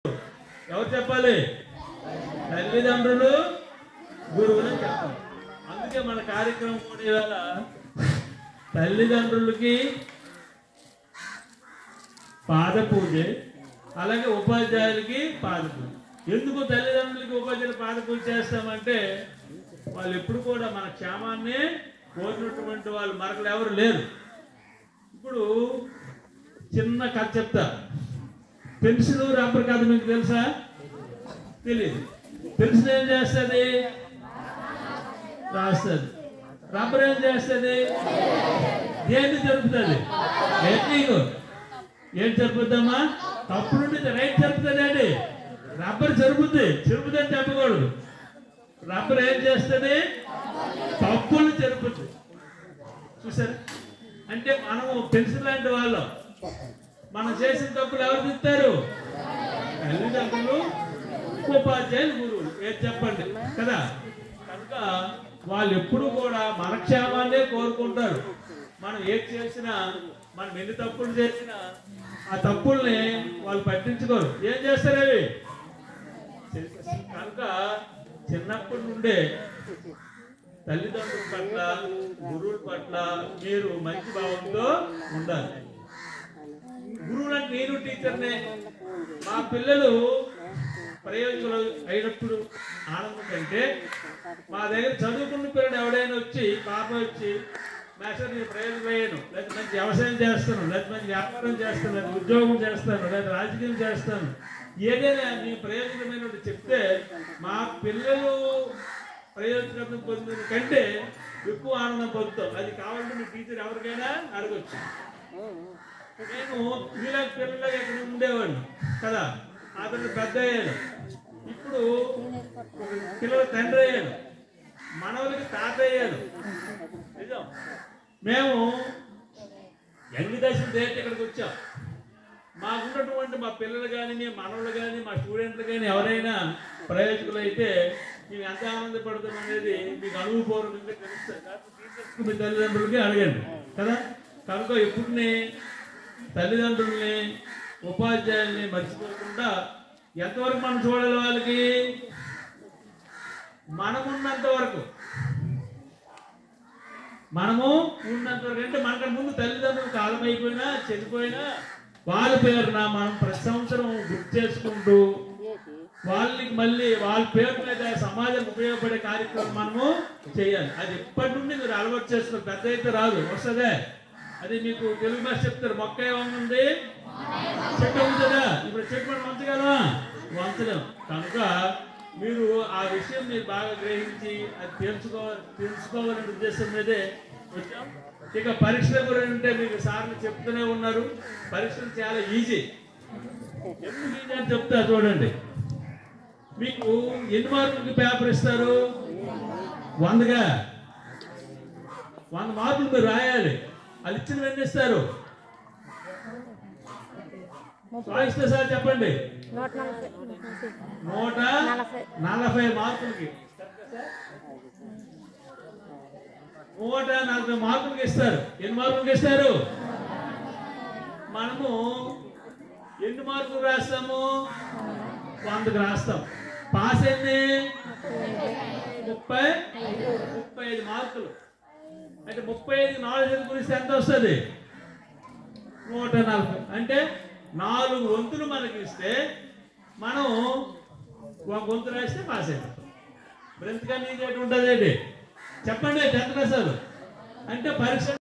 ఎవరు చెప్పాలి? తల్లిదండ్రులు గురువులు చెప్పాలి. అందుకే మన కార్యక్రమం కూడా ఇవాళ తల్లిదండ్రులకి పాద పూజ, అలాగే ఉపాధ్యాయులకి పాద పూజ. ఎందుకు తల్లిదండ్రులకి ఉపాధ్యాయులు పాద పూజ చేస్తామంటే వాళ్ళు ఎప్పుడు కూడా మన క్షేమాన్ని కోరినటువంటి వాళ్ళు మరొకరు ఎవరు లేరు. ఇప్పుడు చిన్న కథ చెప్తా. పెన్సిల్ రబ్బర్ కథ మీకు తెలుసా? తెలియదు. పెన్సిల్ ఏం చేస్తుంది? రాస్తుంది. రబ్బర్ ఏం చేస్తుంది? దేన్ని జరుపుతుంది? ఏం జరుపుద్దమ్మా? తప్పుడు రైట్ జరుపుతుంది అండి. రబ్బర్ జరుపుద్ది, చెరుపుదని చెప్పకూడదు. రబ్బర్ ఏం చేస్తుంది? తప్పులు జరుపుద్ది. చూసారు? అంటే మనము పెన్సిల్ లాంటి వాళ్ళం. మనం చేసిన తప్పులు ఎవరు తిస్తారు? తల్లిదండ్రులు, ఉపాధ్యాయులు, గురువులు. ఏది చెప్పండి కదా. కనుక వాళ్ళు ఎప్పుడు కూడా మన క్షేమాన్నే కోరుకుంటారు. మనం ఏది చేసినా, మనం ఎన్ని తప్పులు చేసినా ఆ తప్పుల్ని వాళ్ళు పట్టించుకోరు. ఏం చేస్తారు అవి? కనుక చిన్నప్పటి నుండే తల్లిదండ్రుల పట్ల, గురువుల పట్ల మీరు మంచి భావంతో ఉండాలి. గురువులు అంటే నేను టీచర్నే. మా పిల్లలు ప్రయోజకులు అయినప్పుడు ఆనందం కంటే మా దగ్గర చదువుకున్న పిల్లలు ఎవడైనా వచ్చి, పాప వచ్చి, మాస్టర్ నేను ప్రయోజనం అయ్యాను, లేదా మంచి వ్యవసాయం చేస్తాను, లేదా మంచి వ్యాపారం చేస్తాను, లేదా ఉద్యోగం చేస్తాను, లేదా రాజకీయం చేస్తాను, ఏదైనా నీ ప్రయోజనమైన చెప్తే మా పిల్లలు ప్రయోజనం పొందిన కంటే ఎక్కువ ఆనందం పొందుతాం. అది కావాలంటే మీ టీచర్ ఎవరికైనా అడగచ్చు. నేను వీళ్ళ పిల్లలకి ఎక్కడ ఉండేవాడిని కదా. ఆ పిల్లలు పెద్ద అయ్యాను. ఇప్పుడు పిల్లల తండ్రి అయ్యాను, మనవలకి తాత అయ్యాను. నిజం. మేము యంగ్ దశ దేటి ఇక్కడికి వచ్చాం. మాకున్నటువంటి మా పిల్లలు కానీ, మనవలు కానీ, మా స్టూడెంట్లు కానీ ఎవరైనా ప్రయోజకులు అయితే మేము ఎంత ఆనందపడతాం అనేది మీకు అనుభవపూర్వకంగా తెలుస్తుంది. కాబట్టి టీచర్స్కి, మీ తల్లిదండ్రులకి అడగండి కదా. కనుక ఎప్పుడునే తల్లిదండ్రుల్ని, ఉపాధ్యాయుల్ని మర్చిపోకుండా ఎంతవరకు మనం చూడాలి? వాళ్ళకి మనమున్నంత వరకు, మనము ఉన్నంత వరకు. అంటే మనకంటే ముందు తల్లిదండ్రులు కాలం అయిపోయినా, చనిపోయినా వాళ్ళ పేరున మనం ప్రతి సంవత్సరం గుర్తు చేసుకుంటూ వాళ్ళకి మళ్ళీ వాళ్ళ పేరు మీద సమాజానికి ఉపయోగపడే కార్యక్రమం మనము చేయాలి. అది ఎప్పటి నుండి మీరు అలవాటు చేస్తున్నారు. పెద్ద అయితే రాదు, వస్తుందే. అది మీకు తెలుగు భాష చెప్తారు. మొక్క ఏముంది? చెట్టు ఉంటుందా? ఇప్పుడు చెట్టు మనం వంచగలమా? వంచలేం. కనుక మీరు ఆ విషయం మీరు బాగా గ్రహించి అది తెలుసుకోవాలనే ఉద్దేశం మీదే వచ్చాం. ఇక పరీక్షల గురించి మీకు సార్లు చెప్తూనే ఉన్నారు. పరీక్షలు చాలా ఈజీ. ఎందుకు ఈజీ అని చెప్తా చూడండి. మీకు ఎన్ని మార్కులకి పేపర్ ఇస్తారు? 100గా 100 మార్కులు మీరు రాయాలి. అది ఇచ్చిన వెంటనే ఇస్తారు. ఇస్తే సార్ చెప్పండి. 140 మార్కులకి 140 మార్కులకి ఇస్తారు. ఎన్ని మార్కులకి ఇస్తారు? మనము ఎన్ని మార్కులు రాస్తాము? 100కి రాస్తాం. పాస్ ఎన్ని? 35 మార్కులు. అంటే 35కి 4 గురించి ఎంత వస్తుంది? 140. అంటే 4 వంతులు మనకి ఇస్తే మనం 1 వంతు రాస్తే పాస్ అయిపోతాం. బ్రెంత్గా నీకు ఎటు ఉంటుంది? చెప్పండి. 10th క్లాస్ అంటే పరీక్ష